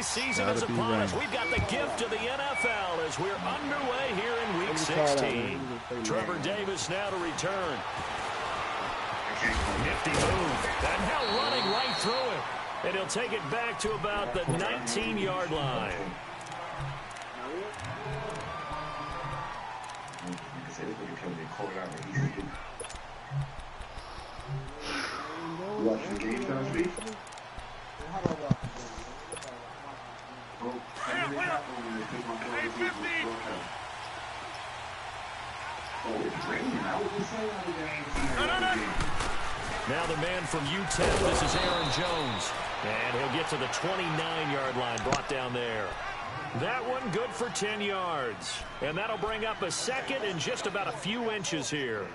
holiday season is upon us. We've got the gift of the NFL as we're underway here in Week 16. Trevor Davis now to return. Nifty move. And now running right through it. And he'll take it back to about the 19-yard line. Watching the game last week. Now the man from UTEP, this is Aaron Jones. And he'll get to the 29-yard line, brought down there. That one good for 10 yards. And that'll bring up a second and just about a few inches here.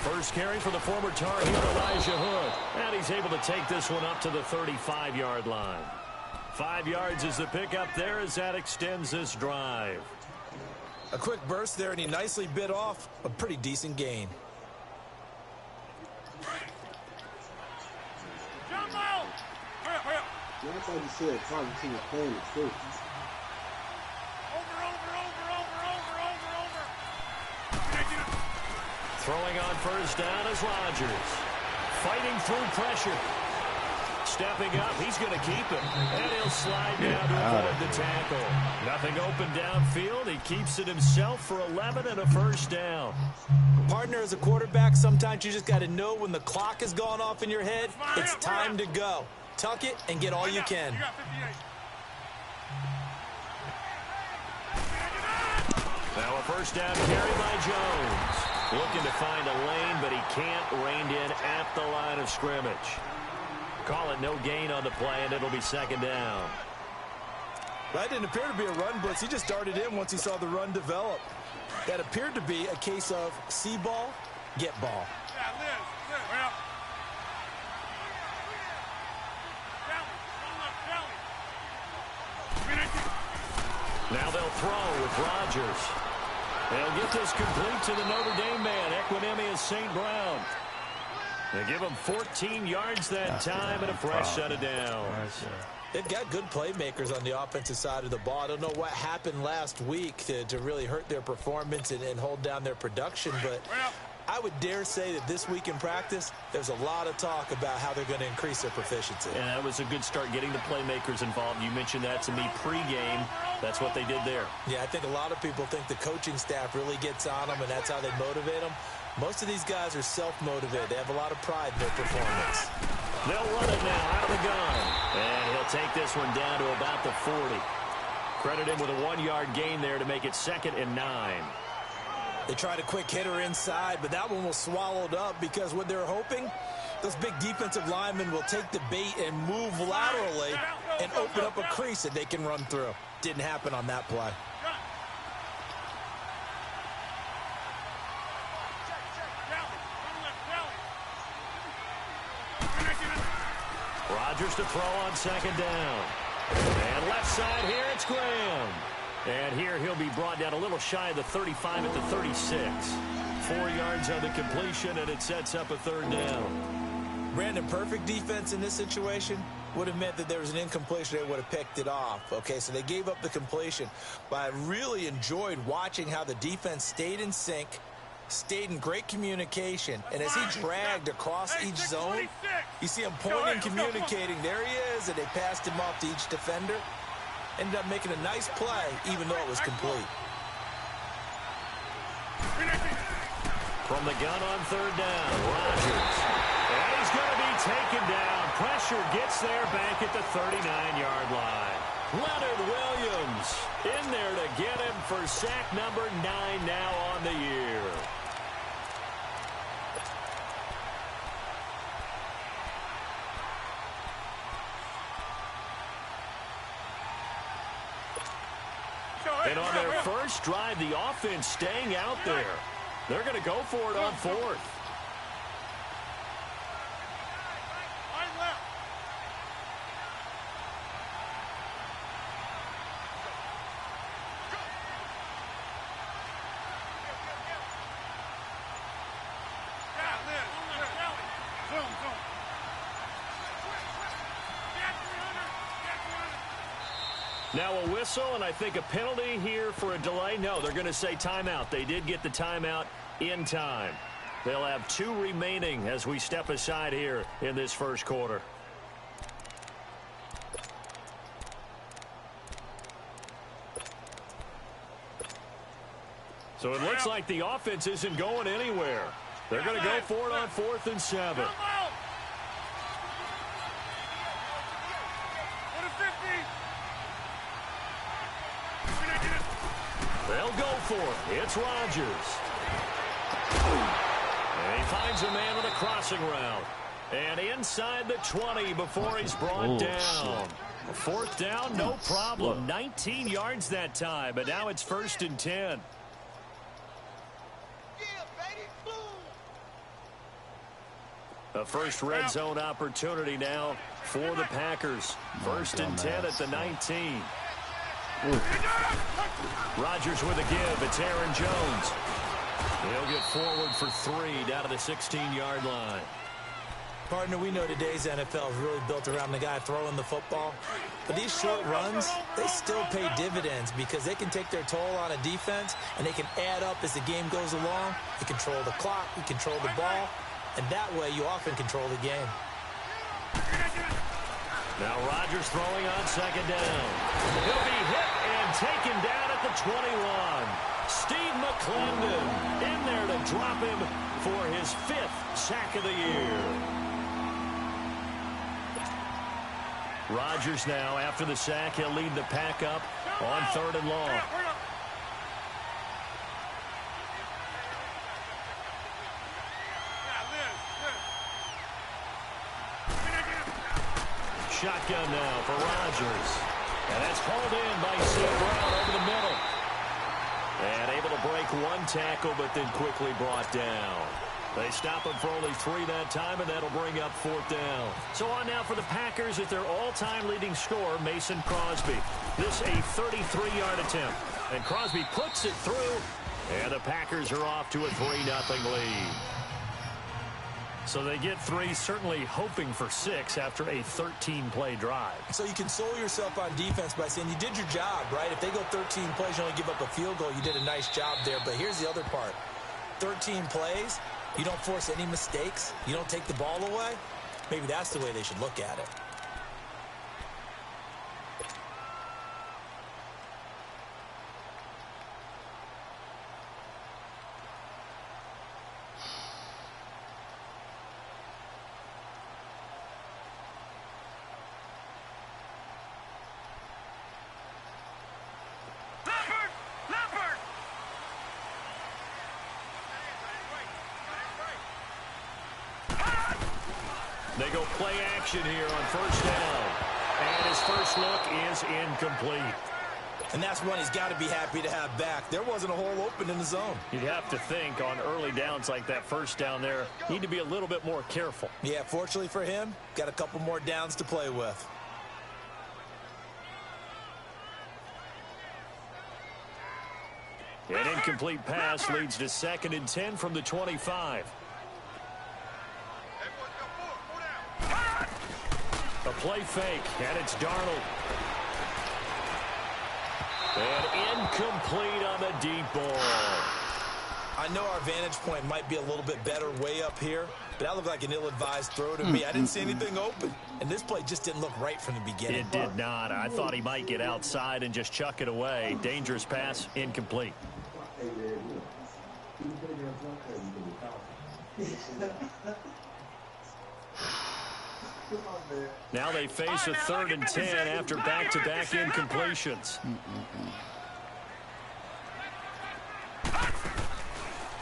First carry for the former Tar Heel, Elijah Hood. And he's able to take this one up to the 35-yard line. 5 yards is the pickup there as that extends this drive. A quick burst there, and he nicely bit off a pretty decent gain. That's like you said, probably to the plane at first. Throwing on first down is Rodgers. Fighting through pressure. Stepping up, he's going to keep it. And he'll slide down to avoid the tackle. Nothing open downfield. He keeps it himself for 11 and a first down. Partner, as a quarterback, sometimes you just got to know when the clock has gone off in your head, it's time to go. Tuck it and get all you can. Now a first down carry by Jones. Looking to find a lane, but he can't rein in at the line of scrimmage. Call it no gain on the play, and it'll be second down. That didn't appear to be a run blitz. He just darted in once he saw the run develop. That appeared to be a case of see ball, get ball. Now they'll throw with Rodgers. They'll get this complete to the Notre Dame man, Equinemius St. Brown. They give him 14 yards that time and a fresh set of downs. They've got good playmakers on the offensive side of the ball. I don't know what happened last week to really hurt their performance and hold down their production, but I would dare say that this week in practice, there's a lot of talk about how they're going to increase their proficiency. And that was a good start getting the playmakers involved. You mentioned that to me pregame. That's what they did there. Yeah, I think a lot of people think the coaching staff really gets on them, and that's how they motivate them. Most of these guys are self-motivated. They have a lot of pride in their performance. They'll run it now out of the gun. And he'll take this one down to about the 40. Credit him with a 1-yard gain there to make it 2nd and 9. They tried a quick hitter inside, but that one was swallowed up because what they're hoping, those big defensive linemen will take the bait and move laterally and open up a crease that they can run through. Didn't happen on that play. Rodgers to throw on second down. And left side here, it's Graham. And here he'll be brought down a little shy of the 35 at the 36. 4 yards on the completion, and it sets up a third down. Brandon, perfect defense in this situation would have meant that there was an incompletion. They would have picked it off. Okay, so they gave up the completion. But I really enjoyed watching how the defense stayed in sync, stayed in great communication, and as he dragged across each zone, you see him pointing, communicating. There he is, and they passed him off to each defender. Ended up making a nice play, even though it was complete. From the gun on third down, Rodgers. And he's going to be taken down. Pressure gets there back at the 39-yard line. Leonard Williams in there to get him for sack number 9 now on the year. And on their first drive, the offense staying out there. They're going to go for it on 4th. Now a whistle, and I think a penalty here for a delay. No, they're going to say timeout. They did get the timeout in time. They'll have 2 remaining as we step aside here in this first quarter. So it looks like the offense isn't going anywhere. They're going to go for it on 4th and 7. They'll go for it. It's Rodgers. And he finds a man with a crossing route. And inside the 20 before he's brought down. 4th down, no problem. 19 yards that time, but now it's 1st and 10. A first red zone opportunity now for the Packers. 1st and 10 at the 19. Rodgers with a give. It's Aaron Jones. He'll get forward for 3 down to the 16-yard line. Partner, we know today's NFL is really built around the guy throwing the football. But these short runs, they still pay dividends because they can take their toll on a defense and they can add up as the game goes along. You control the clock, you control the ball, and that way you often control the game. Now Rodgers throwing on 2nd down. He'll be hit and taken down at the 21. Steve McClendon in there to drop him for his 5th sack of the year. Rodgers now, after the sack, he'll lead the pack up on 3rd and long. Shotgun now for Rodgers. And that's hauled in by St. Brown over the middle. And able to break 1 tackle, but then quickly brought down. They stop him for only 3 that time, and that'll bring up 4th down. So on now for the Packers at their all-time leading scorer, Mason Crosby. This a 33-yard attempt. And Crosby puts it through, and the Packers are off to a 3-0 lead. So they get 3, certainly hoping for 6 after a 13-play drive. So you console yourself on defense by saying you did your job, right? If they go 13 plays, you only give up a field goal, you did a nice job there. But here's the other part. 13 plays, you don't force any mistakes, you don't take the ball away. Maybe that's the way they should look at it. They go play action here on 1st down. And his first look is incomplete. And that's one he's got to be happy to have back. There wasn't a hole open in the zone. You'd have to think on early downs like that 1st down there, need to be a little bit more careful. Yeah, fortunately for him, got a couple more downs to play with. An incomplete pass leads to 2nd and 10 from the 25. A play fake, and it's Darnold. And incomplete on the deep ball. I know our vantage point might be a little bit better way up here, but that looked like an ill-advised throw to me. I didn't see anything open, and this play just didn't look right from the beginning. It did not. I thought he might get outside and just chuck it away. Dangerous pass, incomplete. Now they face a 3rd and 10 after back-to-back incompletions.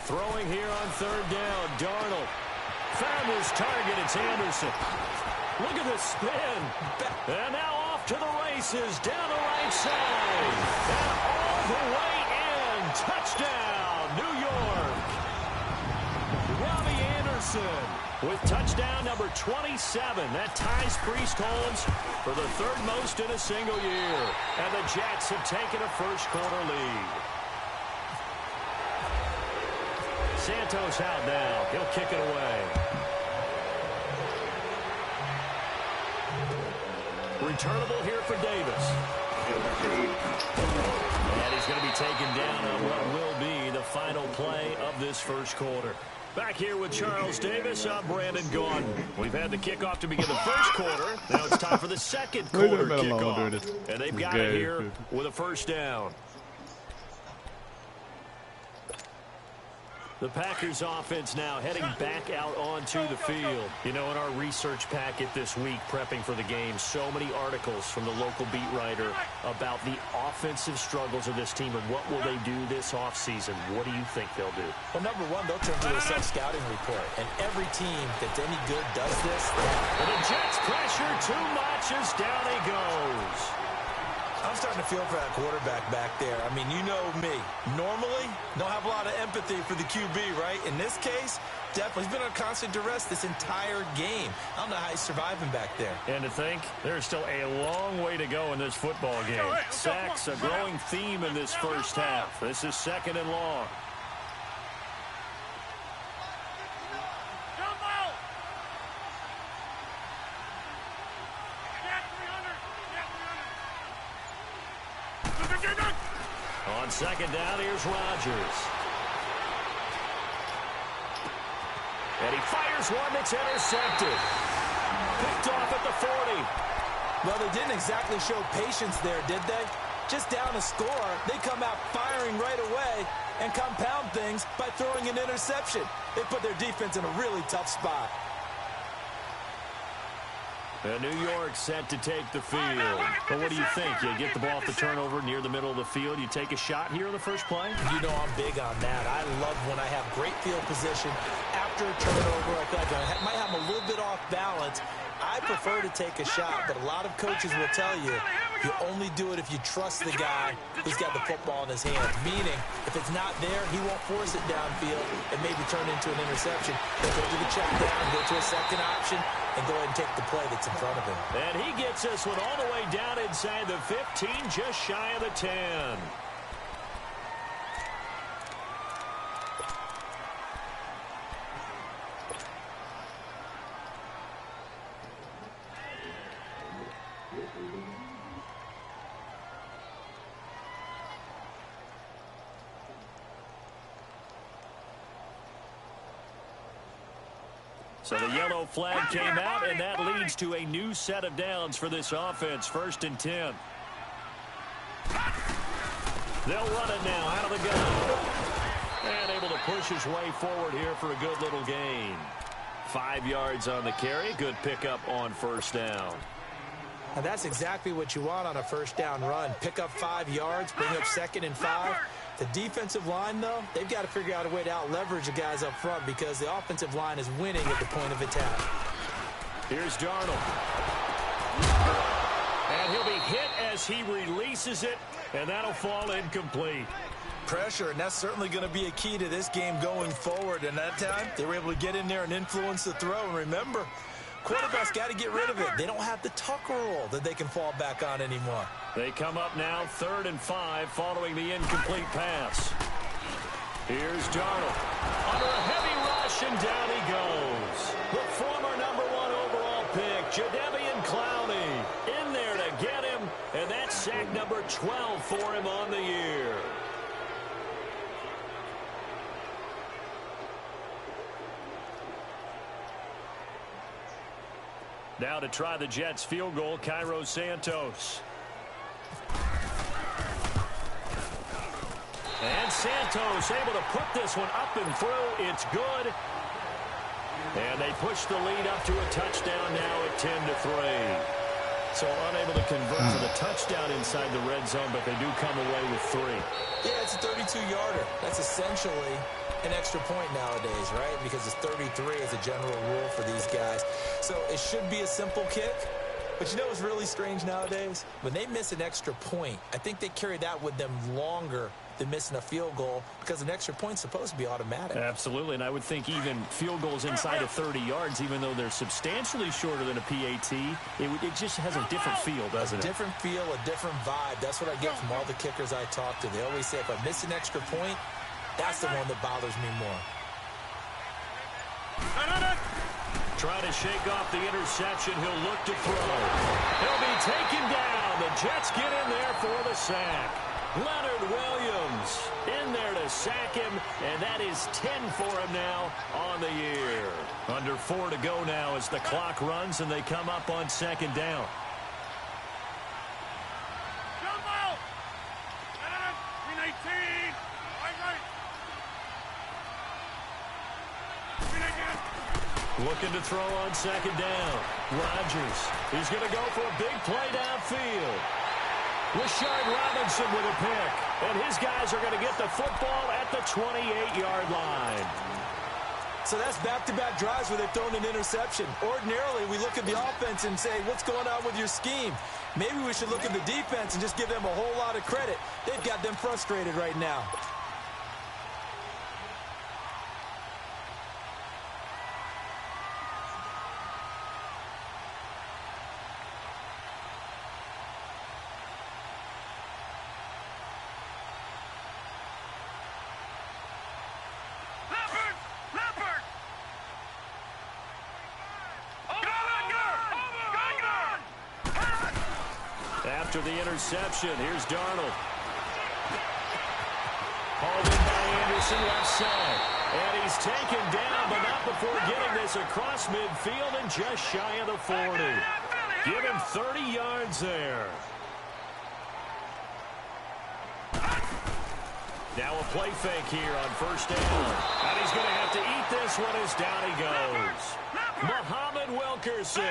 Throwing here on 3rd down, Darnold. Found his target, it's Anderson. Look at the spin. And now off to the races, down the right side. And all the way in. Touchdown, New York. Robbie Anderson with touchdown number 27. That ties Priest Holmes for the 3rd most in a single year. And the Jets have taken a first quarter lead. Santos out now. He'll kick it away. Returnable here for Davis. And he's going to be taken down on what will be the final play of this first quarter. Back here with Charles Davis, I'm Brandon Gaudin. We've had the kickoff to begin the first quarter. Now it's time for the second quarter kickoff. And they've got it here with a first down. The Packers offense now heading back out onto the field. You know, in our research packet this week, prepping for the game, so many articles from the local beat writer about the offensive struggles of this team and what will they do this offseason. What do you think they'll do? Well, number one, they'll turn to their self-scouting report. And every team that's any good does this. And the Jets pressure too much as down he goes. I'm starting to feel for that quarterback back there. I mean, you know me. Normally, don't have a lot of empathy for the QB, right? In this case, definitely. He's been on constant duress this entire game. I don't know how he's surviving back there. And to think, there's still a long way to go in this football game. Sacks, a growing theme in this first half. This is second and long. On second down, here's Rodgers. And he fires one that's intercepted. Picked off at the 40. Well, they didn't exactly show patience there, did they? Just down a score, they come out firing right away and compound things by throwing an interception. They put their defense in a really tough spot. And New York set to take the field. But what do you think? You get the ball off the turnover near the middle of the field. You take a shot here in the first play? You know I'm big on that. I love when I have great field position after a turnover like that. I might have a little bit off balance. I prefer to take a shot, but a lot of coaches will tell you, you only do it if you trust the guy who's got the football in his hands. Meaning, if it's not there, he won't force it downfield and maybe turn into an interception. He'll go to the check down, go to a second option, and go ahead and take the play that's in front of him. And he gets this one all the way down inside the 15, just shy of the 10. So the yellow flag came out, and that leads to a new set of downs for this offense. 1st and 10. They'll run it now out of the gun. And able to push his way forward here for a good little gain. 5 yards on the carry. Good pickup on 1st down. Now that's exactly what you want on a 1st down run. Pick up 5 yards, bring up 2nd and 5. The defensive line, though, they've got to figure out a way to out-leverage the guys up front because the offensive line is winning at the point of attack. Here's Darnold. And he'll be hit as he releases it, and that'll fall incomplete. Pressure, and that's certainly going to be a key to this game going forward. And that time, they were able to get in there and influence the throw. And remember, quarterbacks got to get rid of it. They don't have the Tucker rule that they can fall back on anymore. They come up now 3rd and 5 following the incomplete pass. Here's Darnold. Under a heavy rush, and down he goes. The former #1 overall pick, Jadeveon Clowney, in there to get him, and that's sack number 12 for him on the year. Now to try the Jets field goal, Cairo Santos. And Santos able to put this one up and through. It's good. And they push the lead up to a touchdown now at 10-3. So unable to convert to the touchdown inside the red zone, but they do come away with 3. Yeah, it's a 32-yarder. That's essentially an extra point nowadays, right? Because it's 33 as a general rule for these guys. So it should be a simple kick. But you know what's really strange nowadays? When they miss an extra point, I think they carry that with them longer than missing a field goal because an extra point's supposed to be automatic. Absolutely, and I would think even field goals inside of 30 yards, even though they're substantially shorter than a PAT, it just has a different feel, doesn't it? A different feel, a different vibe. That's what I get from all the kickers I talk to. They always say if I miss an extra point, that's the one that bothers me more. Trying to shake off the interception. He'll look to throw. He'll be taken down. The Jets get in there for the sack. Leonard Williams in there to sack him, and that is 10 for him now on the year. Under 4 to go now as the clock runs, and they come up on second down. Looking to throw on second down. Rodgers. He's going to go for a big play downfield. Rashard Robinson with a pick. And his guys are going to get the football at the 28-yard line. So that's back-to-back drives where they've thrown an interception. Ordinarily, we look at the offense and say, what's going on with your scheme? Maybe we should look at the defense and just give them a whole lot of credit. They've got them frustrated right now. After the interception, here's Darnold. Hauled in by Anderson left side. And he's taken down, but not before getting this across midfield and just shy of the 40. Give him 30 yards there. Now a play fake here on first down. And he's going to have to eat this one as down he goes. Muhammad Wilkerson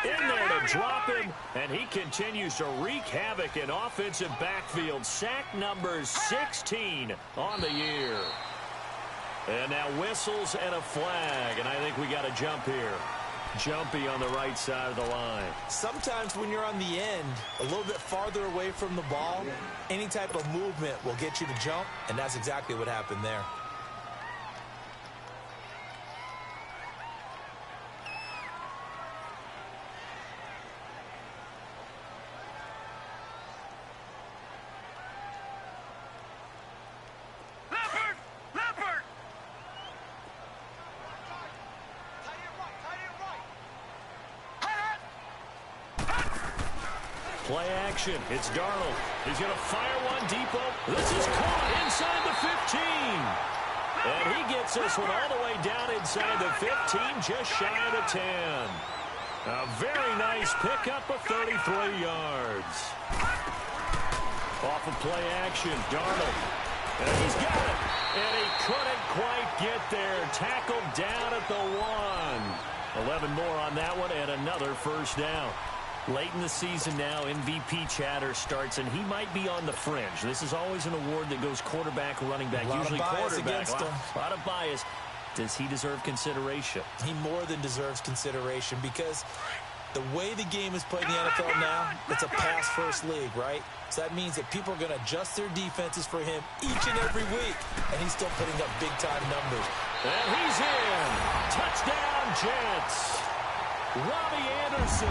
in there to drop him, and he continues to wreak havoc in offensive backfield. Sack number 16 on the year. And now whistles and a flag, and I think we got a jump here. Jumpy on the right side of the line. Sometimes when you're on the end, a little bit farther away from the ball, any type of movement will get you to jump, and that's exactly what happened there. Play action. It's Darnold. He's going to fire one deep. This is caught inside the 15. And he gets this one all the way down inside the 15, just shy of the 10. A very nice pickup of 33 yards. Off of play action, Darnold. And he's got it. And he couldn't quite get there. Tackled down at the 1. 11 more on that one, and another first down. Late in the season now, MVP chatter starts, and he might be on the fringe. This is always an award that goes quarterback, running back, usually quarterback. A lot of bias. Does he deserve consideration? He more than deserves consideration because the way the game is played in the NFL now, it's a pass-first league, right? So that means that people are going to adjust their defenses for him each and every week, and he's still putting up big-time numbers. And he's in. Touchdown, Jets. Robbie Anderson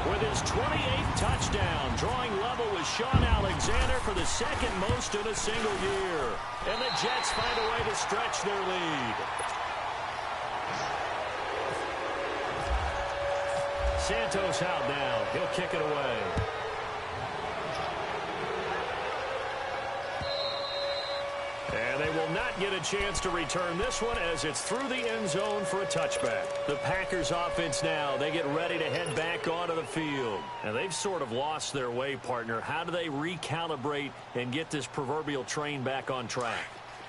with his 28th touchdown, drawing level with Sean Alexander for the second most in a single year. And the Jets find a way to stretch their lead. Santos out now. He'll kick it away. And they will not get a chance to return this one as it's through the end zone for a touchback. The Packers offense now, they get ready to head back onto the field. And they've sort of lost their way, partner. How do they recalibrate and get this proverbial train back on track?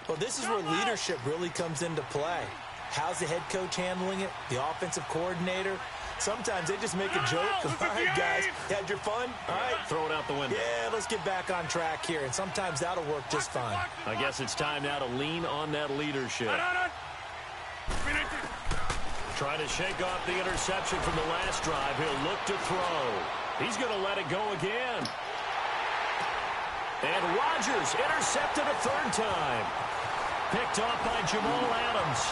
Well, this is where leadership really comes into play. How's the head coach handling it? The offensive coordinator? Sometimes they just make a joke. All right, guys, had your fun? All right. Throw it out the window. Yeah, let's get back on track here. And sometimes that'll work just fine. I guess it's time now to lean on that leadership. Trying to shake off the interception from the last drive. He'll look to throw. He's going to let it go again. And Rodgers intercepted a third time. Picked off by Jamal Adams.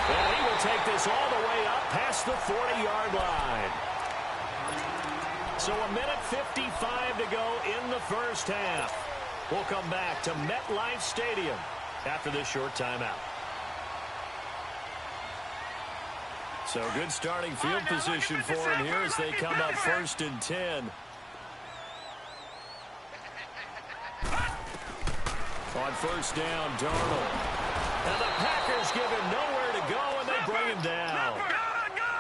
And he will take this all the way up past the 40-yard line. So a minute 55 to go in the first half. We'll come back to MetLife Stadium after this short timeout. So good starting field position for him here as they come up 1st and 10. On 1st down, Darnold. And the Packers give him nowhere to go, and they bring him down.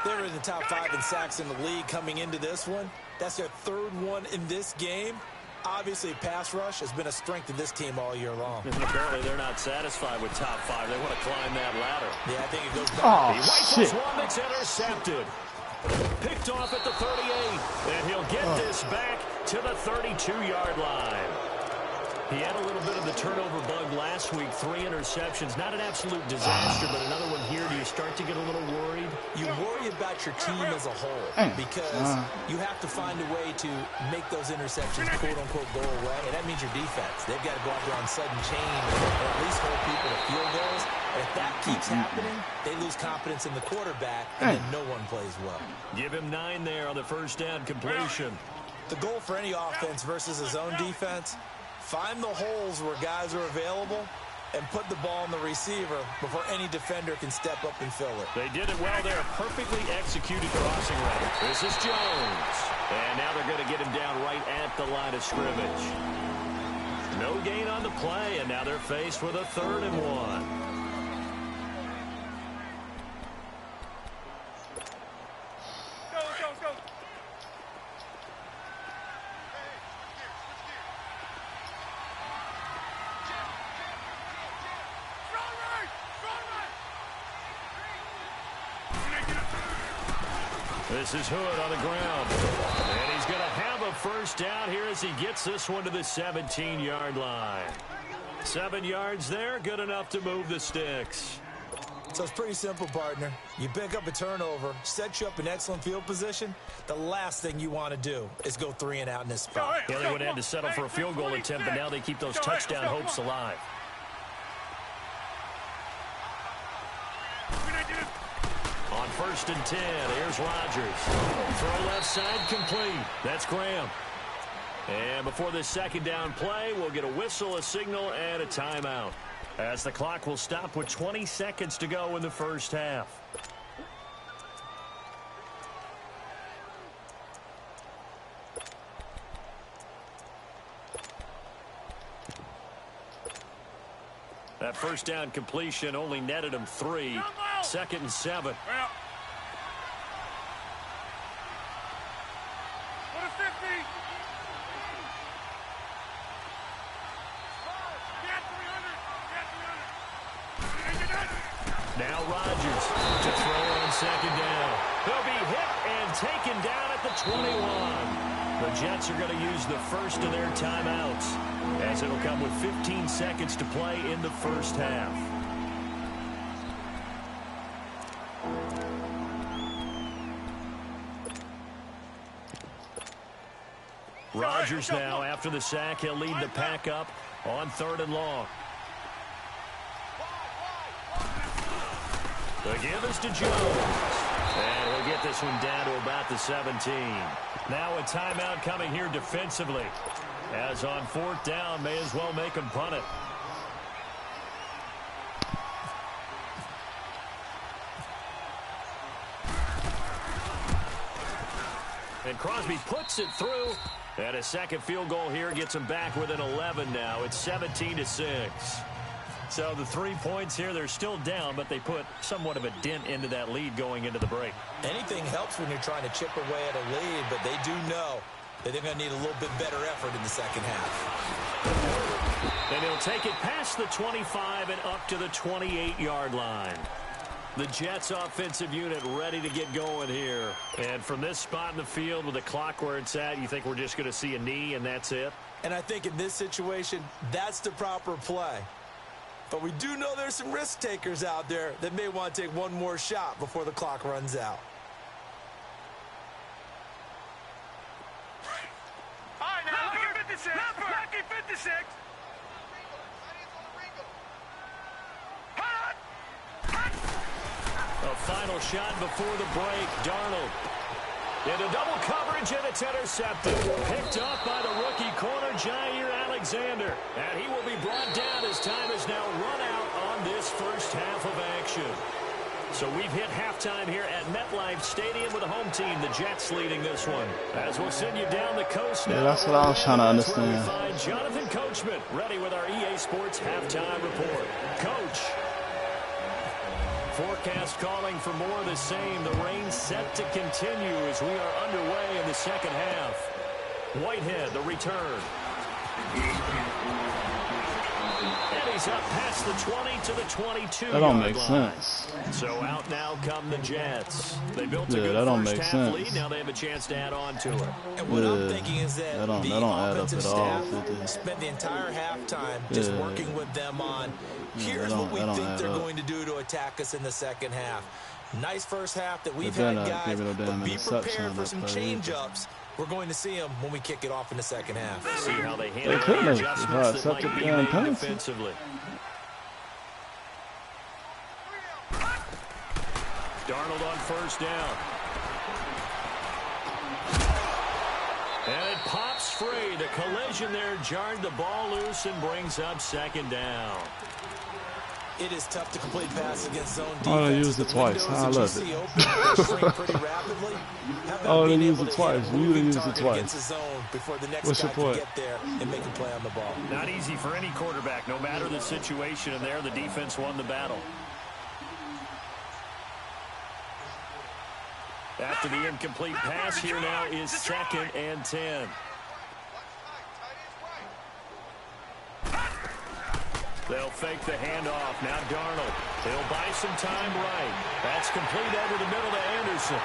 They're in the top 5 in sacks in the league coming into this one. That's their 3rd one in this game. Obviously, pass rush has been a strength of this team all year long. And apparently, they're not satisfied with top 5. They want to climb that ladder. Yeah, I think it goes back. Oh, He rifles shit. one that's intercepted. Picked off at the 38, and he'll get this back to the 32-yard line. He had a little bit of the turnover bug last week, 3 interceptions. Not an absolute disaster, but another one here. Do you start to get a little worried? You worry about your team as a whole because you have to find a way to make those interceptions, quote-unquote, go away, and that means your defense. They've got to go out there on sudden change or at least hold people to field goals. And if that keeps happening, they lose confidence in the quarterback, and then no one plays well. Give him 9 there on the 1st down completion. The goal for any offense versus his own defense, find the holes where guys are available and put the ball in the receiver before any defender can step up and fill it. They did it well there. Perfectly executed crossing route. This is Jones. And now they're going to get him down right at the line of scrimmage. No gain on the play, and now they're faced with a 3rd and 1. This is Hood on the ground. And he's going to have a 1st down here as he gets this one to the 17-yard line. 7 yards there, good enough to move the sticks. So it's pretty simple, partner. You pick up a turnover, set you up in excellent field position. The last thing you want to do is go 3 and out in this spot. Yeah, they would have had to settle for a field goal attempt, but now they keep those touchdown hopes alive. On 1st and 10, here's Rodgers. Throw left side complete. That's Graham. And before this 2nd down play, we'll get a whistle, a signal, and a timeout, as the clock will stop with 20 seconds to go in the 1st half. That 1st down completion only netted him 3. 2nd and 7. Now Rodgers to throw on 2nd down. He'll be hit and taken down at the 21. The Jets are going to use the first of their timeouts, as it'll come with 15 seconds to play in the 1st half. Rodgers now, after the sack, he'll lead the pack up on 3rd and long. The give is to Jones. And we'll get this one down to about the 17. Now a timeout coming here defensively, as on 4th down, may as well make him punt it. And Crosby puts it through. And a 2nd field goal here gets him back within 11 now. It's 17-6. So the 3 points here, they're still down, but they put somewhat of a dent into that lead going into the break. Anything helps when you're trying to chip away at a lead, but they do know that they're going to need a little bit better effort in the 2nd half. And he'll take it past the 25 and up to the 28-yard line. The Jets offensive unit ready to get going here. And from this spot in the field with the clock where it's at, you think we're just going to see a knee and that's it? And I think in this situation, that's the proper play. But we do know there's some risk takers out there that may want to take one more shot before the clock runs out. All right, now, lucky 56. Lucky 56. A final shot before the break. Darnold into double coverage, and it's intercepted. Picked off by the rookie corner, Jair Alexander. And he will be brought down as time is now run out on this 1st half of action. So we've hit halftime here at MetLife Stadium with the home team, the Jets, leading this one. As we'll send you down the coast now. Yeah, that's what I was trying to understand. That's where we find Jonathan Coachman, ready with our EA Sports halftime report. Coach. Forecast calling for more of the same. The rain set to continue as we are underway in the second half. Whitehead, the return. And he's up past the 20 to the 22. That don't make sense. So out now come the Jets. They built a Yeah, good that don't first make half sense. lead. Now they have a chance to add on to it. And what I'm thinking is that don't the add up offensive at all, staff 50. spent the entire halftime just Yeah. working with them on here's that what we don't think add they're up. going to do to attack us in the second half. Nice first half that we've better had, not guys, give it a damn but be interception prepared on for that some play. change-ups. We're going to see them when we kick it off in the second half. See how they handle They couldn't the have adjustments that accepted might be the damn made penalty. defensively. Darnold on first down. And it pops free. The collision there jarred the ball loose and brings up second down. It is tough to complete passes against zone defense. Oh, they used it The twice. windows I that you love see it. open, they shrink pretty rapidly. How about Oh, they being used able it to twice. hit a We moving used it target twice. against the zone before the next What's guy the can point? get there and make a play on the ball. Not easy for any quarterback, no matter the situation, and there the defense won the battle. After the incomplete pass, here now is 2nd and 10. They'll fake the handoff. Now Darnold. He'll buy some time right. That's complete over the middle to Anderson.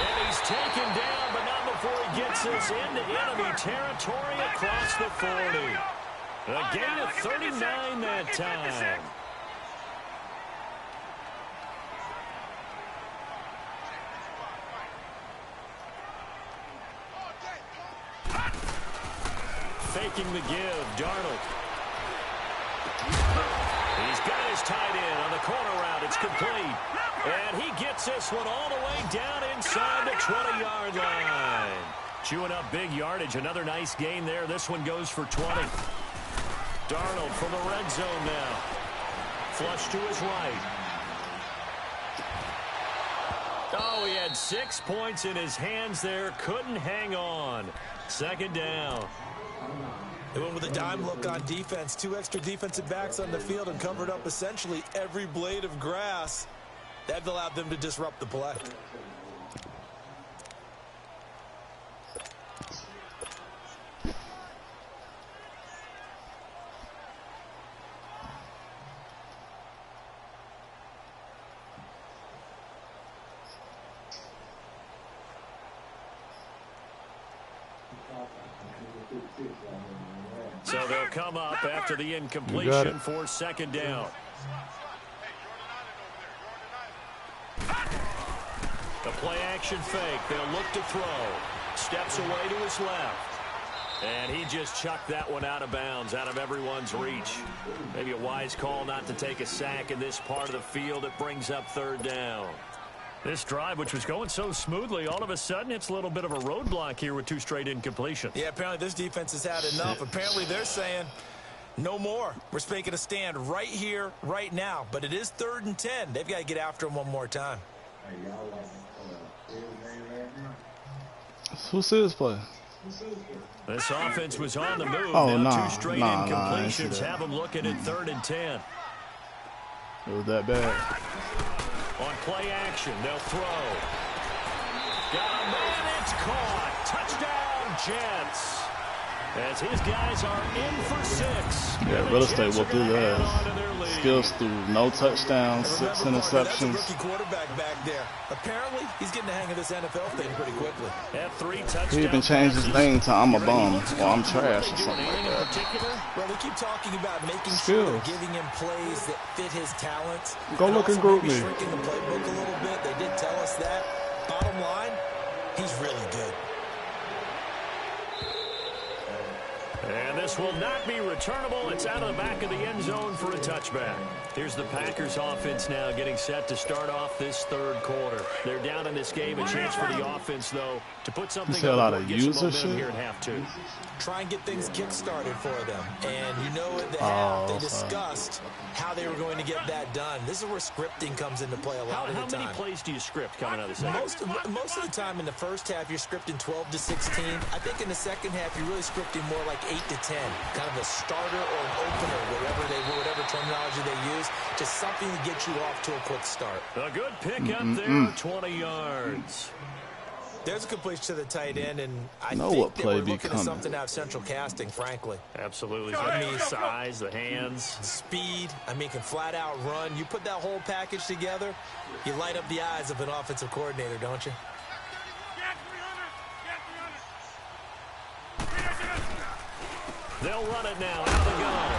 And he's taken down, but not before he gets us into enemy territory across the 40. A gain of 39 that time. Faking the give, Darnold. He's got his tight end on the corner route. It's complete. And he gets this one all the way down inside the 20-yard line. Chewing up big yardage. Another nice gain there. This one goes for 20. Darnold from the red zone now. Flush to his right. Oh, he had 6 points in his hands there. Couldn't hang on. Second down. They went with a dime look on defense. 2 extra defensive backs on the field and covered up essentially every blade of grass. That allowed them to disrupt the play. So they'll come up after the incompletion for 2nd down. The play action fake. They'll look to throw. Steps away to his left. And he just chucked that one out of bounds, out of everyone's reach. Maybe a wise call not to take a sack in this part of the field. It brings up 3rd down. This drive, which was going so smoothly, all of a sudden it's a little bit of a roadblock here with 2 straight incompletions. Yeah, apparently this defense has had enough. Apparently they're saying no more. We're making a stand right here, right now. But it is 3rd and 10. They've got to get after him one more time. Who said this play? This offense was on the move. Oh, now nah, 2 straight incompletions have them looking at 3rd and 10. It was that bad. On play action, they'll throw. Got a man, it's caught. Touchdown, Jets. As his guys are in for 6. Yeah, real estate will do that. Skills through no touchdowns, 6 That's interceptions. a rookie quarterback back there. Apparently, he's getting the hang of this NFL thing pretty quickly. At 3 touchdowns. He even changed his name to I'm a bum or I'm trash or something like that. Well, we keep talking about making sure Skills. they're giving him plays that fit his talents. Go And look also at Group maybe Me. shrinking the playbook a little bit. They did tell us that. Bottom line, he's really good. And this will not be returnable. It's out of the back of the end zone for a touchback. Here's the Packers offense now getting set to start off this third quarter. They're down in this game. A chance for the offense, though, to put something on the board, get some momentum here at half two. Try and get things kick-started for them. And you know at the half, they discussed how they were going to get that done. This is where scripting comes into play a lot of the time. How many plays do you script coming out of the second? Most of the time in the first half, you're scripting 12 to 16. I think in the second half, you're really scripting more like 8 to 10. Kind of a starter or an opener, whatever terminology they use. Just something to get you off to a quick start. A good pickup there, 20 yards. There's a completion to the tight end, and I know think what that play we're be looking coming. at something out of central casting, frankly. Absolutely. The size, the hands. Speed, I mean, can flat out run. You put that whole package together, you light up the eyes of an offensive coordinator, don't you? They'll run it now out of the gun.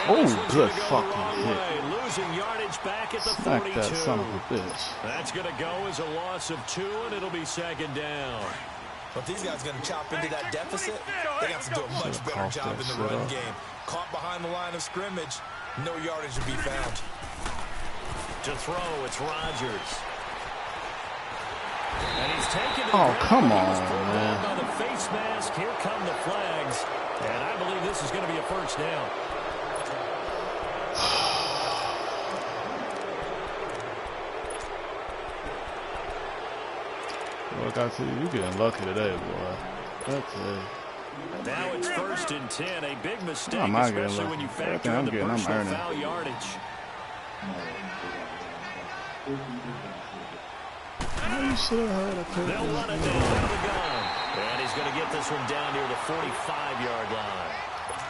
Oh, good fucking hit. Losing yardage back at the Smack 42. that son of a bitch. That's going to go as a loss of 2, and it'll be second down. But these guys are going to chop into that deficit. They got to do a much better job in the run game. Caught behind the line of scrimmage, no yardage to be found. To throw, it's Rodgers. And he's taken the Oh, ground. come He was on, pulled man. down by the face mask. Here come the flags. And I believe this is going to be a first down. Look, I see you getting lucky today, boy. That's it. Now it's 1st and 10. A big mistake, I'm not getting especially lucky. when you factor Everything in I'm the getting, I'm personal earning. foul yardage. Oh, you should have heard I could. They'll run it down out of the gun. And he's going to get this one down near the 45-yard line.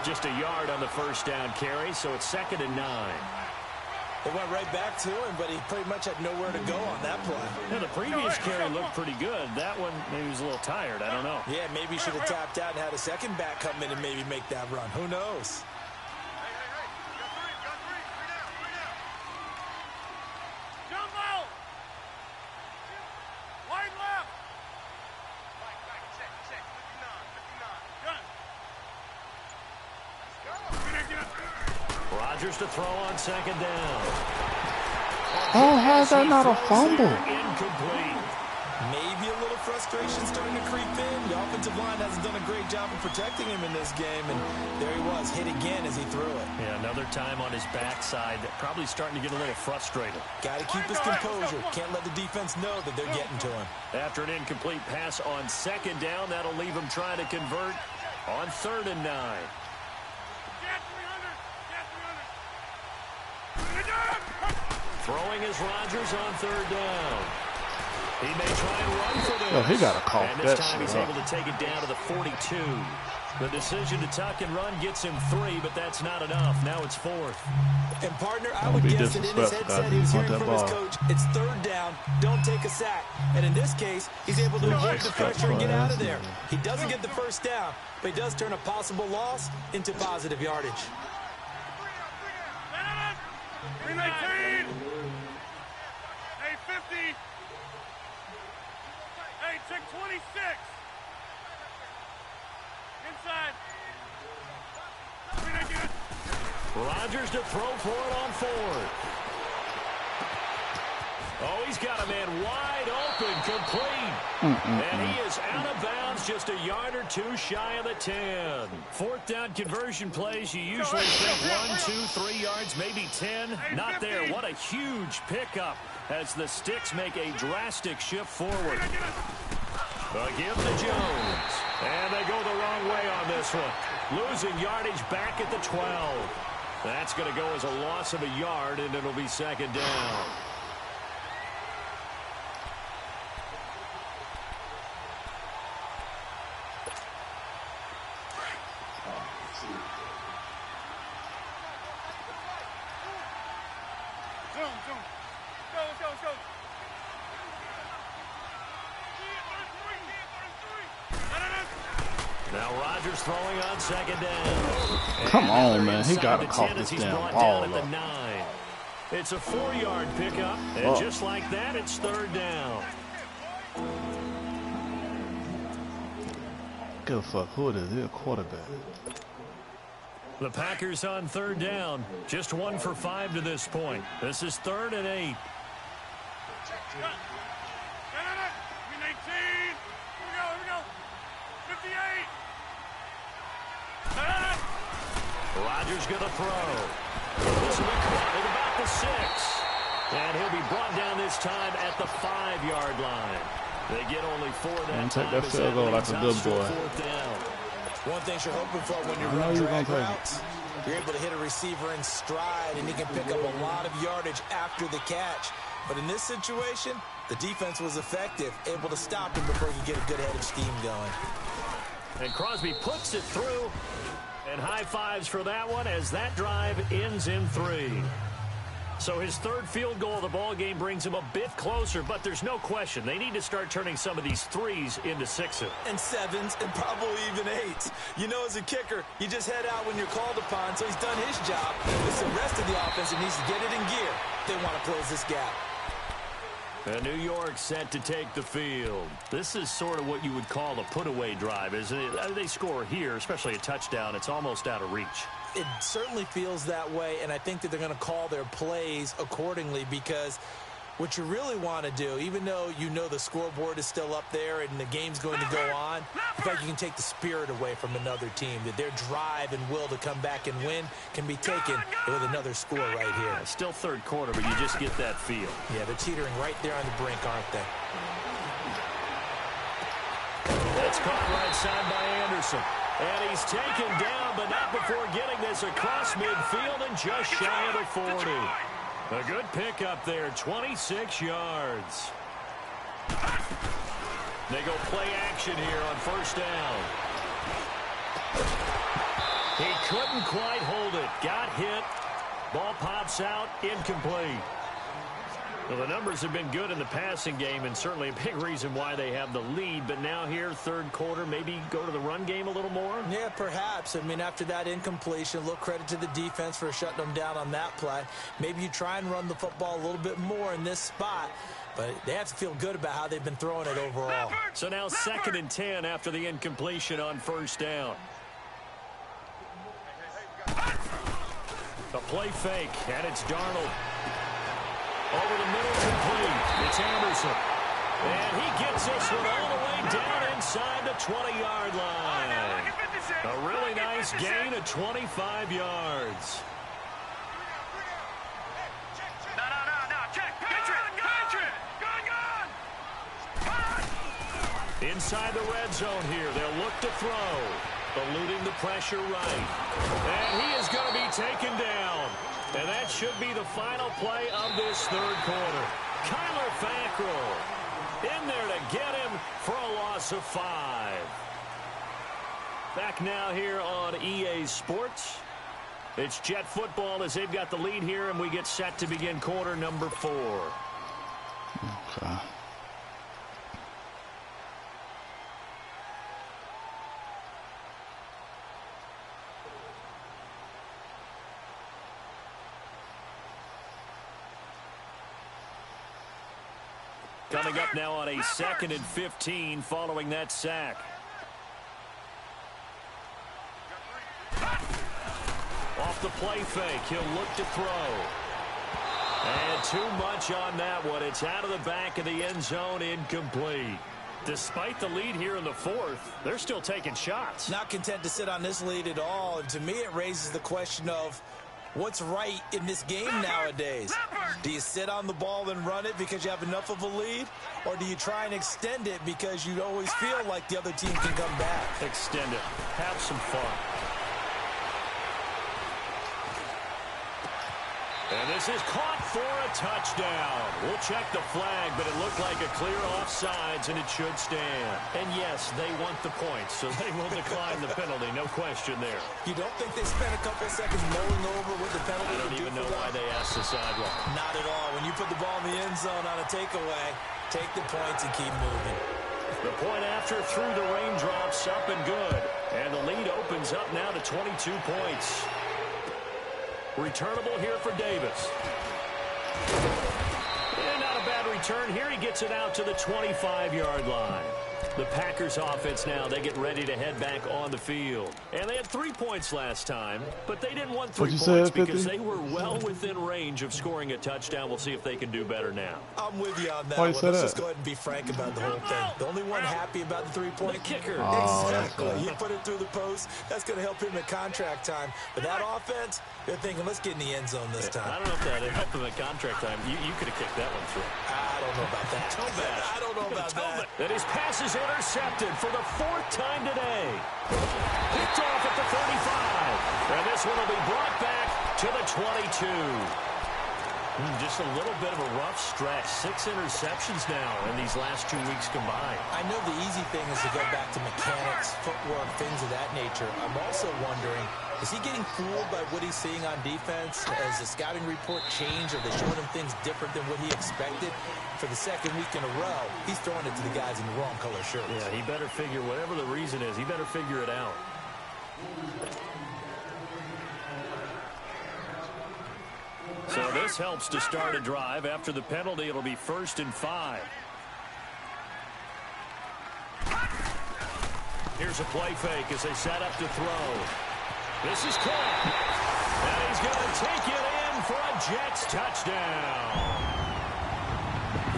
Just a yard on the first down carry, so it's 2nd and 9. They went right back to him, but he pretty much had nowhere to go on that play. Yeah, the previous carry looked pretty good. That one, maybe he was a little tired. I don't know. Yeah, maybe he should have tapped out and had a second back come in and maybe make that run. Who knows? Jump out! Wide left! Check. 59. Get up. Rodgers to throw on 2nd down. Oh, how's that not a fumble? Incomplete. Maybe a little frustration starting to creep in. The offensive line hasn't done a great job of protecting him in this game, and there he was, hit again as he threw it. Yeah, another time on his backside. Probably starting to get a little frustrated. Got to keep his composure. Can't let the defense know that they're getting to him. After an incomplete pass on 2nd down, that'll leave him trying to convert on 3rd and 9. Throwing is Rodgers on 3rd down. He may try and run for this. Oh, he got a call. And this That time he's shit able to take it down to the 42. The decision to tuck and run gets him 3, but that's not enough. Now it's 4th. And partner, I Don't would be guess that in his disrespectful, headset guys. he was Want hearing that from his ball. coach, it's 3rd down, don't take a sack. And in this case, he's able to avoid the pressure and get out of there. He doesn't get the first down, but he does turn a possible loss into positive yardage. 319! Hey, 50! Hey, check 26! Inside! 319! Rodgers to throw for it on 4th. Oh, he's got a man wide open, complete. And he is out of bounds, just a yard or 2 shy of the 10. 4th down conversion plays, you usually think 1, 2, 3 yards, maybe 10. Not there. What a huge pickup as the Sticks make a drastic shift forward. A give to Jones. And they go the wrong way on this one. Losing yardage back at the 12. That's going to go as a loss of a yard, and it'll be 2nd down. Zoom. Let's go. Now Rodgers throwing on 2nd down. Come on, And man. He inside got to the cough 10 this as he's damn brought ball down at up. the 9. It's a 4-yard pickup, and just like that, it's 3rd down. Give a fuck who it is. He's a quarterback. The Packers on third down. Just 1 for 5 to this point. This is 3rd and 8. 18. Here we go. 58. Rodgers going to throw. This will be caught at about the 6. And he'll be brought down this time at the 5-yard line. They get only 4 that take time. that field goal like a good boy. One thing you're hoping for when you run drag routes, you're able to hit a receiver in stride, and he can pick up a lot of yardage after the catch. But in this situation, the defense was effective, able to stop him before he could get a good head of steam going. And Crosby puts it through, and high fives for that one as that drive ends in 3. So his 3rd field goal of the ball game brings him a bit closer, but there's no question they need to start turning some of these 3s into 6s. And 7s, and probably even 8s. You know, as a kicker, you just head out when you're called upon, so he's done his job. It's the rest of the offense that needs to get it in gear. They want to close this gap. And New York set to take the field. This is sort of what you would call a put-away drive, isn't it? They score here, especially a touchdown. It's almost out of reach. It certainly feels that way, and I think that they're going to call their plays accordingly, because what you really want to do, even though you know the scoreboard is still up there and the game's going to go on, in fact, you can take the spirit away from another team, that their drive and will to come back and win can be taken with another score right here. Yeah, still 3rd quarter, but you just get that feel. Yeah, they're teetering right there on the brink, aren't they? That's caught right side by Anderson. And he's taken down, but not before getting this across midfield and just shy of the 40. A good pickup there, 26 yards. They go play action here on 1st down. He couldn't quite hold it. Got hit. Ball pops out, incomplete. Well, the numbers have been good in the passing game, and certainly a big reason why they have the lead. But now here, 3rd quarter, maybe go to the run game a little more? Yeah, perhaps. I mean, after that incompletion, a little credit to the defense for shutting them down on that play. Maybe you try and run the football a little bit more in this spot. But they have to feel good about how they've been throwing it overall. So now 2nd and 10 after the incompletion on 1st down. A play fake, and it's Darnold. Over the middle, complete. It's Anderson. And he gets this one all the way down inside the 20-yard line. A really nice gain of 25 yards. No. Check. Gone. Inside the red zone here. They'll look to throw. Eluding the pressure right. And he is going to be taken down. And that should be the final play of this 3rd quarter. Kyler Fackrell in there to get him for a loss of 5. Back now here on EA Sports. It's Jet football as they've got the lead here, and we get set to begin quarter number 4. Okay. Coming up now on a 2nd and 15 following that sack. Off the play fake, he'll look to throw. And too much on that one. It's out of the back of the end zone, incomplete. Despite the lead here in the 4th, they're still taking shots. Not content to sit on this lead at all, and to me it raises the question of what's right in this game nowadays. Do you sit on the ball and run it because you have enough of a lead? Or do you try and extend it because you always feel like the other team can come back? Extend it. Have some fun. And this is caught for a touchdown. We'll check the flag, but it looked like a clear offsides, and it should stand. And yes, they want the points, so they will decline the penalty. No question there. You don't think they spent a couple seconds mulling over what the penalty I don't even know why they asked the sideline. Not at all. When you put the ball in the end zone on a takeaway, take the points and keep moving. The point after through the raindrops, up and good. And the lead opens up now to 22 points. Returnable here for Davis. And not a bad return here. He gets it out to the 25-yard line. The Packers offense now, they get ready to head back on the field. And they had 3 points last time, but they didn't want 3 points because they were well within range of scoring a touchdown. We'll see if they can do better now. I'm with you on that one. Let's just go ahead and be frank about the whole thing. The only one happy about the 3-point kicker. Exactly. He put it through the post. That's going to help him at contract time. But that offense, they're thinking, let's get in the end zone this time. I don't know if that helped him at contract time. You could have kicked that one through. I don't know about that. I don't know about that. And his pass is intercepted for the 4th time today. Picked off at the 35. And this one will be brought back to the 22. Just a little bit of a rough stretch. 6 interceptions now in these last 2 weeks combined. I know the easy thing is to go back to mechanics, footwork, things of that nature. I'm also wondering, is he getting fooled by what he's seeing on defense? Has the scouting report changed? Are they showing him things different than what he expected? For the 2nd week in a row, he's throwing it to the guys in the wrong color shirts. Yeah, he better figure, whatever the reason is, he better figure it out. So this helps to start a drive. After the penalty, it'll be 1st and 5. Here's a play fake as they set up to throw. This is caught. And he's going to take it in for a Jets touchdown.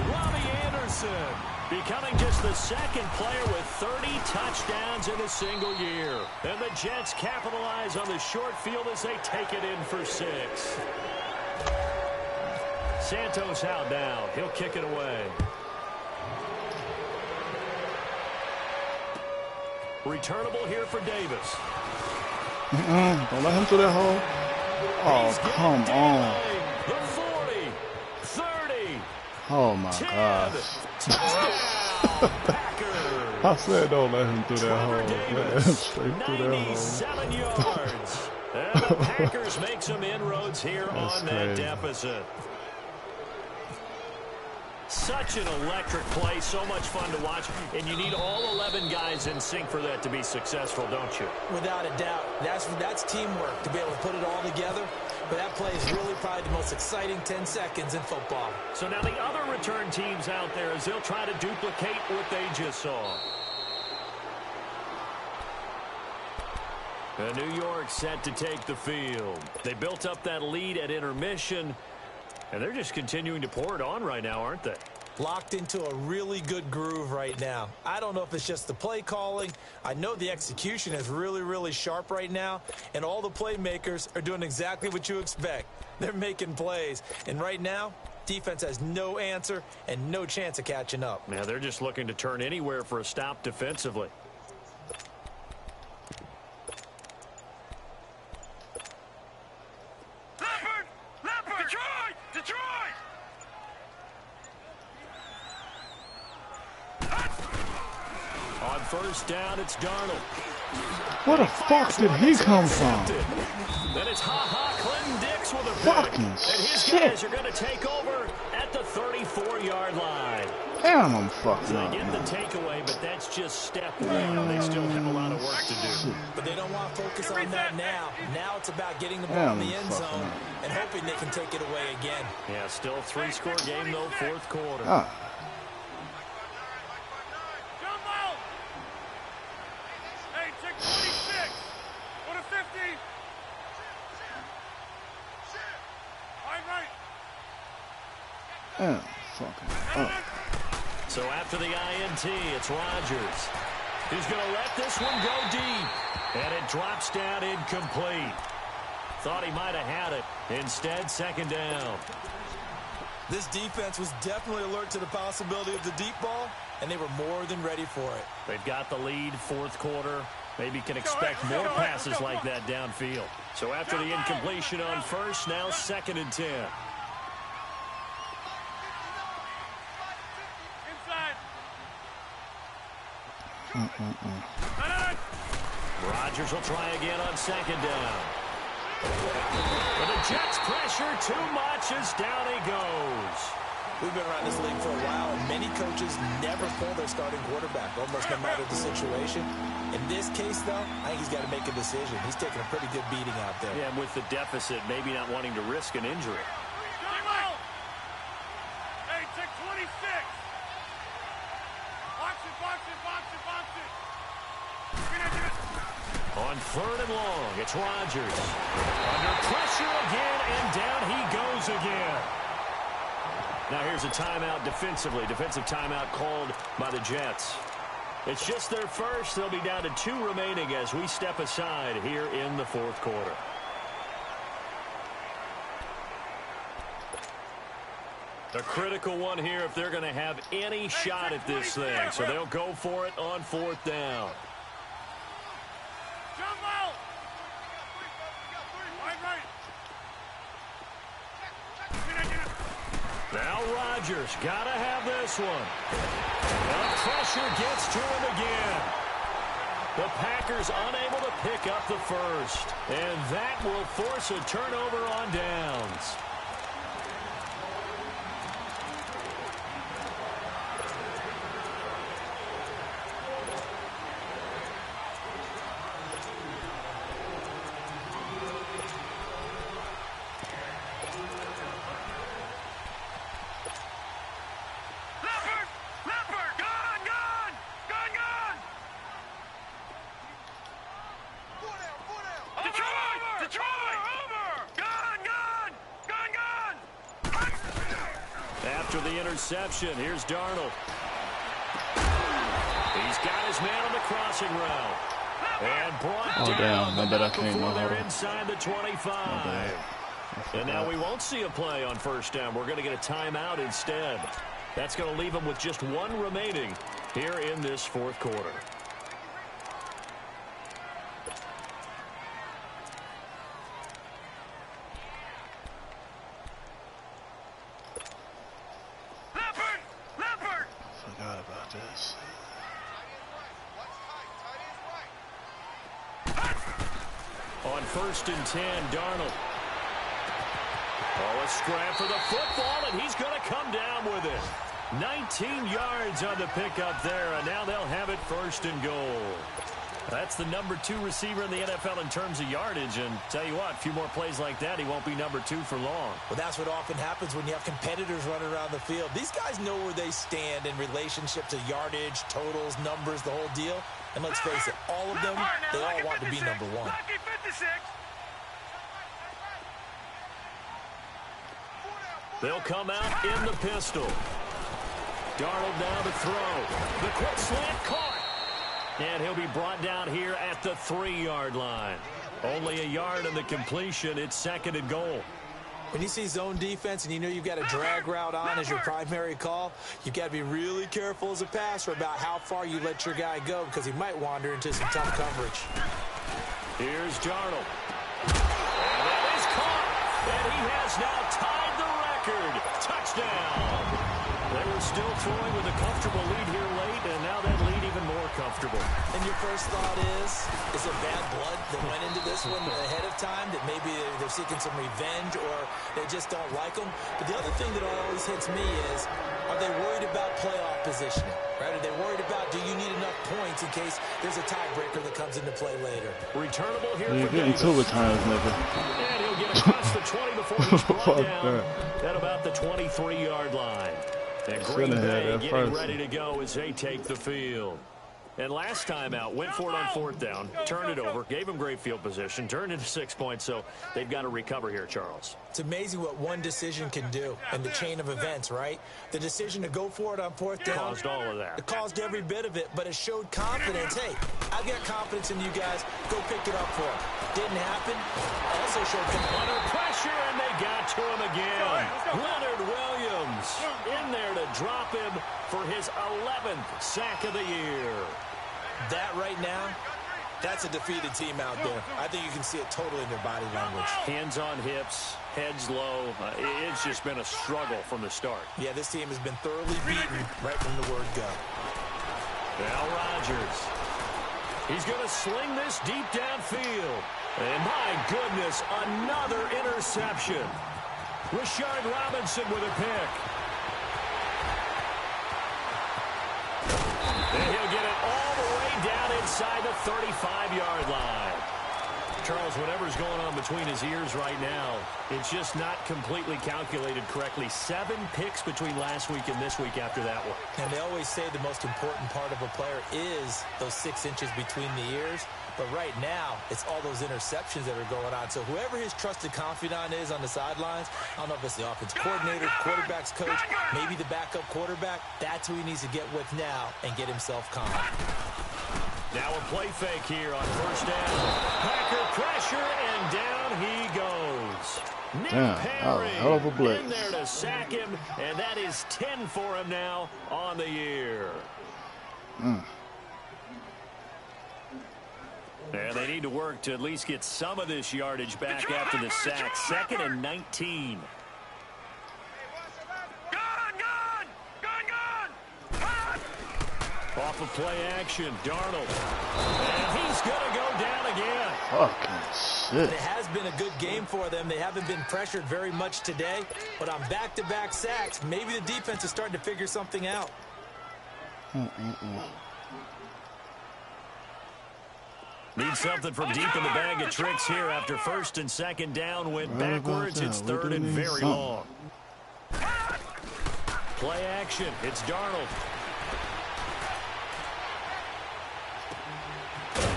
Robbie Anderson becoming just the 2nd player with 30 touchdowns in a single year. And the Jets capitalize on the short field as they take it in for 6. Santos out now. He'll kick it away. Returnable here for Davis. Don't let him through that hole. Oh, come on. The 40, 30. Oh, my 10. gosh. Touchdown, Packers. I said don't let him through that hole. Let him straight through that 97 yards. And the Packers make some inroads here on that deficit. Such an electric play, so much fun to watch, and you need all 11 guys in sync for that to be successful, don't you? Without a doubt. That's teamwork to be able to put it all together. But that play is really probably the most exciting 10 seconds in football. So now the other return teams out there, as they'll try to duplicate what they just saw. And New York set to take the field. They built up that lead at intermission, and they're just continuing to pour it on right now, aren't they? Locked into a really good groove right now. I don't know if it's just the play calling. I know the execution is really, really sharp right now, and all the playmakers are doing exactly what you expect. They're making plays, and right now, defense has no answer and no chance of catching up. Yeah, they're just looking to turn anywhere for a stop defensively. On 1st down, it's Darnold. Where the fuck did he come from? Then it's Clinton Dix with a fucking and his shit. guys are going to take over at the 34-yard line. Damn, I'm fucking They up. get the takeaway, but that's just step 1. They still have a lot of work to do. But they don't want to focus on that now. Now it's about getting the ball in the end zone and hoping they can take it away again. Yeah, still 3-score game, though, 4th quarter. Hey, check 26. Go to 50. Right. Fucking up. So after the INT, it's Rodgers. He's going to let this one go deep. And it drops down incomplete. Thought he might have had it. Instead, 2nd down. This defense was definitely alert to the possibility of the deep ball, and they were more than ready for it. They've got the lead, 4th quarter. Maybe can expect more passes like that downfield. So after the incompletion on 1st, now 2nd and 10. Rodgers will try again on 2nd down. But the Jets pressure too much as down he goes. We've been around this league for a while, and many coaches never pull their starting quarterback, almost no matter the situation. In this case, though, I think he's got to make a decision. He's taking a pretty good beating out there. Yeah, and with the deficit, maybe not wanting to risk an injury. Hey, check 26. Box it, box it, box it. On 3rd and long, it's Rodgers. Under pressure again, and down he goes again. Now here's a timeout defensively. Defensive timeout called by the Jets. It's just their first. They'll be down to 2 remaining as we step aside here in the 4th quarter. A critical one here if they're going to have any shot at this thing. So they'll go for it on 4th down. Now Rodgers got to have this one. The pressure gets to him again. The Packers unable to pick up the first. And that will force a turnover on downs. After the interception, here's Darnold. He's got his man on the crossing route. And brought down I bet I can't before they're know. inside the 25. And now we won't see a play on 1st down. We're going to get a timeout instead. That's going to leave them with just 1 remaining here in this 4th quarter. Forgot about this. On 1st and 10, Darnold. Oh, a scrap for the football, and he's going to come down with it. 19 yards on the pickup there, and now they'll have it 1st and goal. That's the number 2 receiver in the NFL in terms of yardage, and tell you what, a few more plays like that, he won't be number 2 for long. Well, that's what often happens when you have competitors running around the field. These guys know where they stand in relationship to yardage, totals, numbers, the whole deal. And let's face it, all of them, they all want to be number 1. They'll come out in the pistol. Darnold down to throw. The quick slant caught. And he'll be brought down here at the 3-yard line. Only a yard on the completion. It's 2nd and goal. When you see zone defense and you know you've got a drag route on as your primary call, you've got to be really careful as a passer about how far you let your guy go because he might wander into some tough coverage. Here's Darnold. And that is caught. And he has now tied the record. Touchdown. They were still throwing with a comfortable lead here late, and now that lead even more comfortable. And your first thought is it bad blood that went into this one ahead of time, that maybe they're seeking some revenge or they just don't like them? But the other thing that always hits me is, are they worried about playoff positioning? Right? Are they worried about, do you need enough points in case there's a tiebreaker that comes into play later? Returnable here You're for getting Davis. 2 returns, nigga. And he'll get across the 20 before he's brought down at about the 23-yard line. And Green Bay getting ready to go as they take the field. And last time out, went for it on 4th down, turned it over, gave him great field position, turned into 6 points, so they've got to recover here, Charles. It's amazing what one decision can do in the chain of events, right? The decision to go for it on 4th down. Caused all of that. It caused every bit of it, but it showed confidence. Hey, I've got confidence in you guys. Go pick it up for him. Didn't happen. Also showed confidence. Under pressure, and they got to him again. Leonard Williams in there to drop him for his 11th sack of the year. That right now, that's a defeated team out there. I think you can see it totally in their body language. Hands on hips, heads low. It's just been a struggle from the start. Yeah, this team has been thoroughly beaten right from the word go. Now Rodgers. He's going to sling this deep downfield. And my goodness, another interception. Rashard Robinson with a pick. And he'll get it all the way down inside the 35-yard line. Charles, whatever's going on between his ears right now, it's just not completely calculated correctly. 7 picks between last week and this week after that one. And they always say the most important part of a player is those 6 inches between the ears. But right now, it's all those interceptions that are going on. So whoever his trusted confidant is on the sidelines, I don't know if it's the offense coordinator, quarterback's coach, maybe the backup quarterback, that's who he needs to get with now and get himself calm. Now a play fake here on first down. Packer pressure, and down he goes. Nick Perry hell of a blitz. in there to sack him, and that is 10 for him now on the year. And they need to work to at least get some of this yardage back after the sack. 2nd and 19. Off of play action, Darnold. And he's going to go down again. Fucking shit. It has been a good game for them. They haven't been pressured very much today. But on back-to-back sacks, maybe the defense is starting to figure something out. Need something from deep in the bag of tricks here after 1st and 2nd down. Went backwards. It's 3rd and very long. Play action. It's Darnold.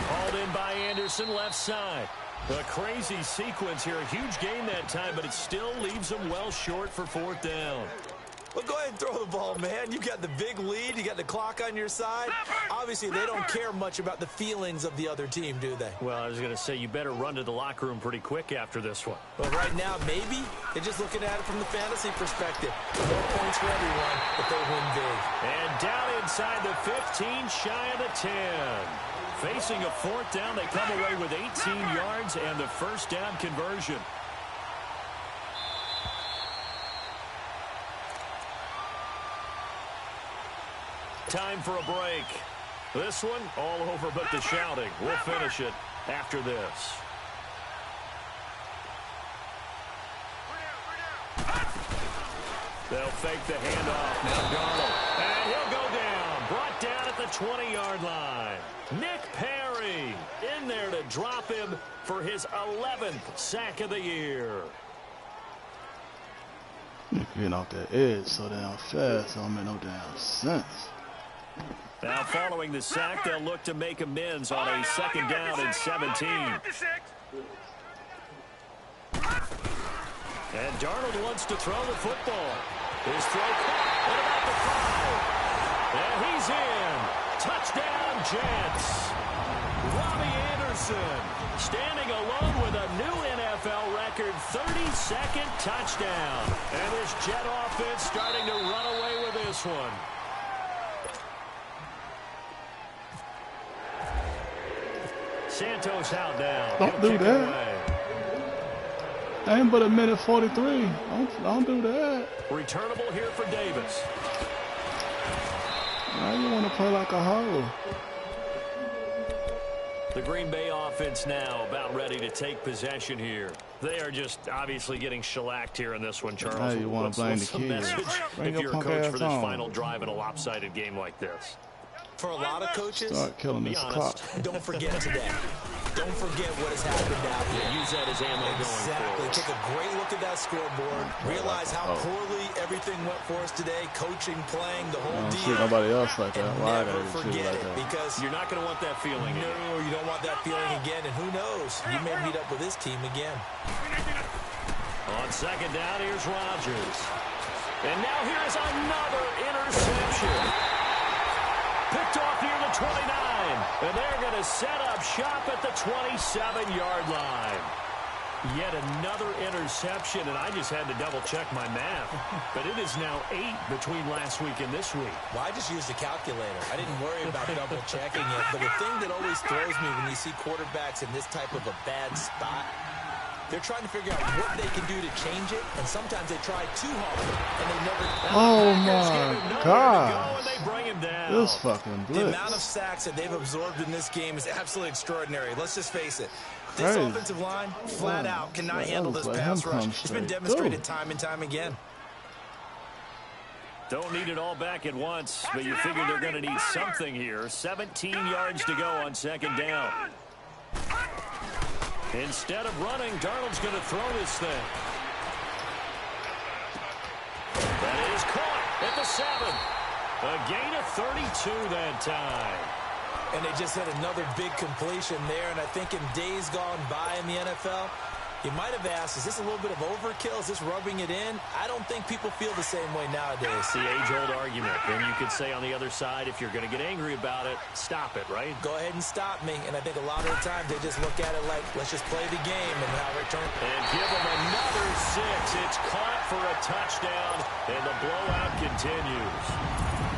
Called in by Anderson, left side. A crazy sequence here. A huge gain that time, but it still leaves them well short for 4th down. Well, go ahead and throw the ball, man. You got the big lead. You got the clock on your side. Obviously, they don't care much about the feelings of the other team, do they? Well, I was going to say, you better run to the locker room pretty quick after this one. Well, right now, maybe they're just looking at it from the fantasy perspective. More points for everyone if they win big. And down inside the 15, shy of the 10. Facing a 4th down, they come away with 18 yards and the first down conversion. Time for a break. This one, all over but the shouting. We'll finish it after this. They'll fake the handoff. Now Darnold. And he'll go down. Brought down at the 20-yard line. Nick Perry in there to drop him for his 11th sack of the year. Getting off that edge so damn fast, so don't make no damn sense. Now following the sack, they'll look to make amends on a 2nd down and 17. And Darnold wants to throw the football. His throw caught at about the 5. And he's in. Touchdown, Jets. Robbie Anderson standing alone with a new NFL record 32nd touchdown. And this Jet offense starting to run away with this one. Santos out now. Don't do that. Ain't but a minute 43. Don't do that. Returnable here for Davis. Now you want to play like a hoe. The Green Bay offense now about ready to take possession here. They are just obviously getting shellacked here in this one, Charles. Now you want to blame the kids. If you're a coach for this final drive in a lopsided game like this. For a lot of coaches, start killing this clock. Don't forget today. Don't forget what has happened out here. Use that as ammo going forward. Take a great look at that scoreboard. Realize how poorly everything went for us today. Coaching, playing, the whole deal. Shoot nobody else like that. Why never forget it, like because you're not going to want that feeling again. No, you don't want that feeling again. And who knows? You may meet up with this team again. On 2nd down, here's Rodgers. And now here's another interception. Picked off near the 29. And they're going to set up shop at the 27-yard line. Yet another interception, and I just had to double-check my math. But it is now 8 between last week and this week. Well, I just used a calculator. I didn't worry about double-checking it. But the thing that always throws me when you see quarterbacks in this type of a bad spot, they're trying to figure out what they can do to change it, and sometimes they try too hard, and they never... Oh, my God. This fucking blitz. The amount of sacks that they've absorbed in this game is absolutely extraordinary. Let's just face it. This offensive line, flat out, cannot handle this pass rush. It's been demonstrated time and time again. Don't need it all back at once, but you figure they're going to need something here. 17 yards to go on 2nd down. Instead of running, Darnold's going to throw this thing. That is caught at the 7. A gain of 32 that time. And they just had another big completion there. And I think in days gone by in the NFL, you might have asked, is this a little bit of overkill? Is this rubbing it in? I don't think people feel the same way nowadays. It's the age-old argument. Then you could say on the other side, if you're going to get angry about it, stop it, right? Go ahead and stop me. And I think a lot of the times they just look at it like, let's just play the game and how it turns. And give them another 6. It's caught for a touchdown, and the blowout continues.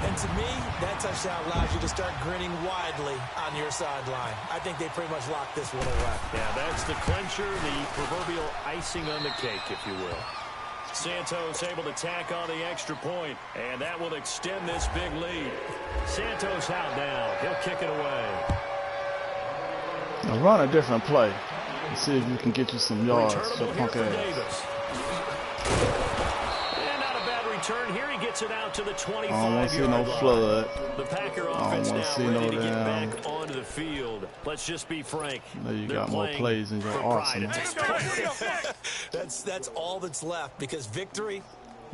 And to me, that touchdown allows you to start grinning widely on your sideline. I think they pretty much locked this one away. Yeah, that's the clincher, the proverbial icing on the cake, if you will. Santos able to tack on the extra point, and that will extend this big lead. Santos out now. He'll kick it away. Now run a different play and see if you can get you some yards for punk ass. Turn here, he gets it out to the 25-yard line. I don't want to see no flood. The Packer offense now ready to get back onto the field. Let's just be frank. Now you got more plays in your arsenal. That's all that's left, because victory,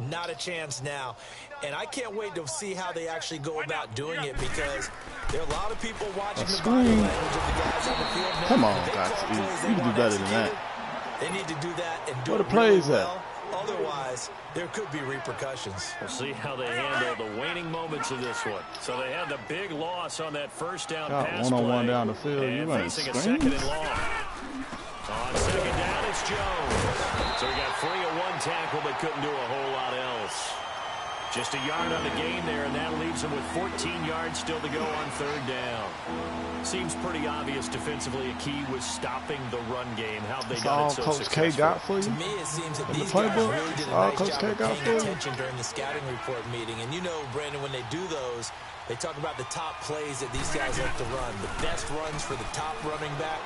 not a chance now. And I can't wait to see how they actually go about doing it, because there are a lot of people watching the body language of the guys on the field. Come on, guys. You can do better than that. They need to do that and do Where it the plays really at? well. Otherwise, there could be repercussions. We'll see how they handle the waning moments of this one. So they had the big loss on that first down pass play. One-on-one down the field. And facing a second and long. On second down, it's Jones. So he got free of one tackle, but couldn't do a whole lot else. Just a yard on the gain there, and that leaves him with 14 yards still to go on third down. Seems pretty obvious defensively a key was stopping the run game. How they got it so Coach K got for you? To me, it seems that In these the guys playbook? really did a All nice Coach job K of got paying for you? attention during the scouting report meeting. And you know, Brandon, when they do those, they talk about the top plays that these guys like to run. The best runs for the top running back.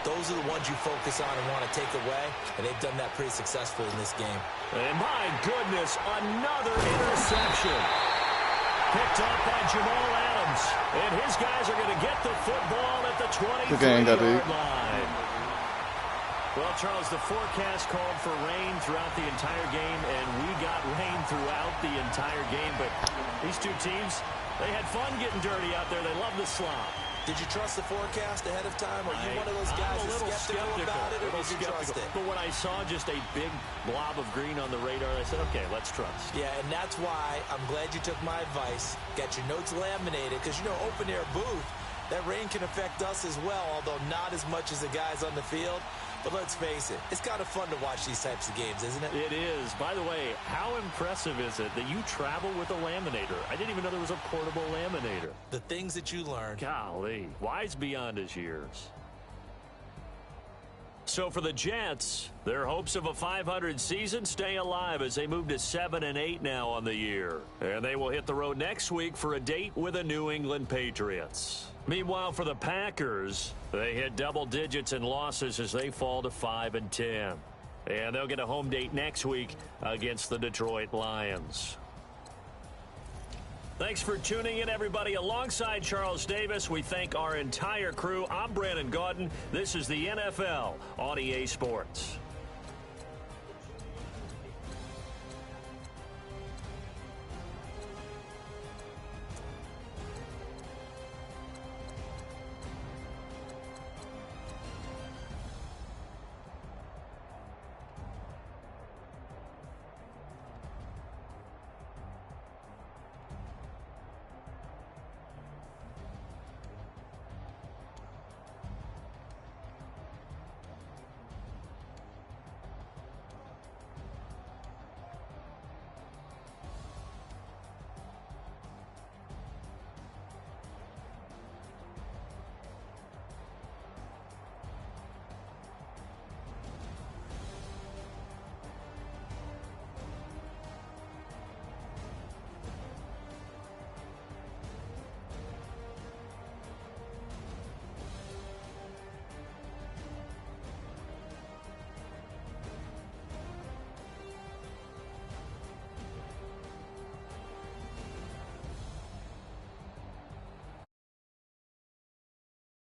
Those are the ones you focus on and want to take away, and they've done that pretty successfully in this game. And my goodness, another interception. Picked up by Jamal Adams, and his guys are going to get the football at the 23-yard line. Well, Charles, the forecast called for rain throughout the entire game, and we got rain throughout the entire game. But these two teams, they had fun getting dirty out there. They love the slop. Did you trust the forecast ahead of time? Are you one of those guys that's skeptical about it, or did you trust it? But when I saw just a big blob of green on the radar, I said, okay, let's trust. Yeah, and that's why I'm glad you took my advice. Got your notes laminated, because, you know, open-air booth, that rain can affect us as well, although not as much as the guys on the field. But let's face it, it's kind of fun to watch these types of games, isn't it? It is. By the way, how impressive is it that you travel with a laminator? I didn't even know there was a portable laminator. The things that you learn. Golly, wise beyond his years. So for the Jets, their hopes of a 500 season stay alive as they move to 7-8 now on the year. And they will hit the road next week for a date with the New England Patriots. Meanwhile, for the Packers, they hit double digits in losses as they fall to 5-10. And they'll get a home date next week against the Detroit Lions. Thanks for tuning in, everybody. Alongside Charles Davis, we thank our entire crew. I'm Brandon Gaudin. This is the NFL on EA Sports.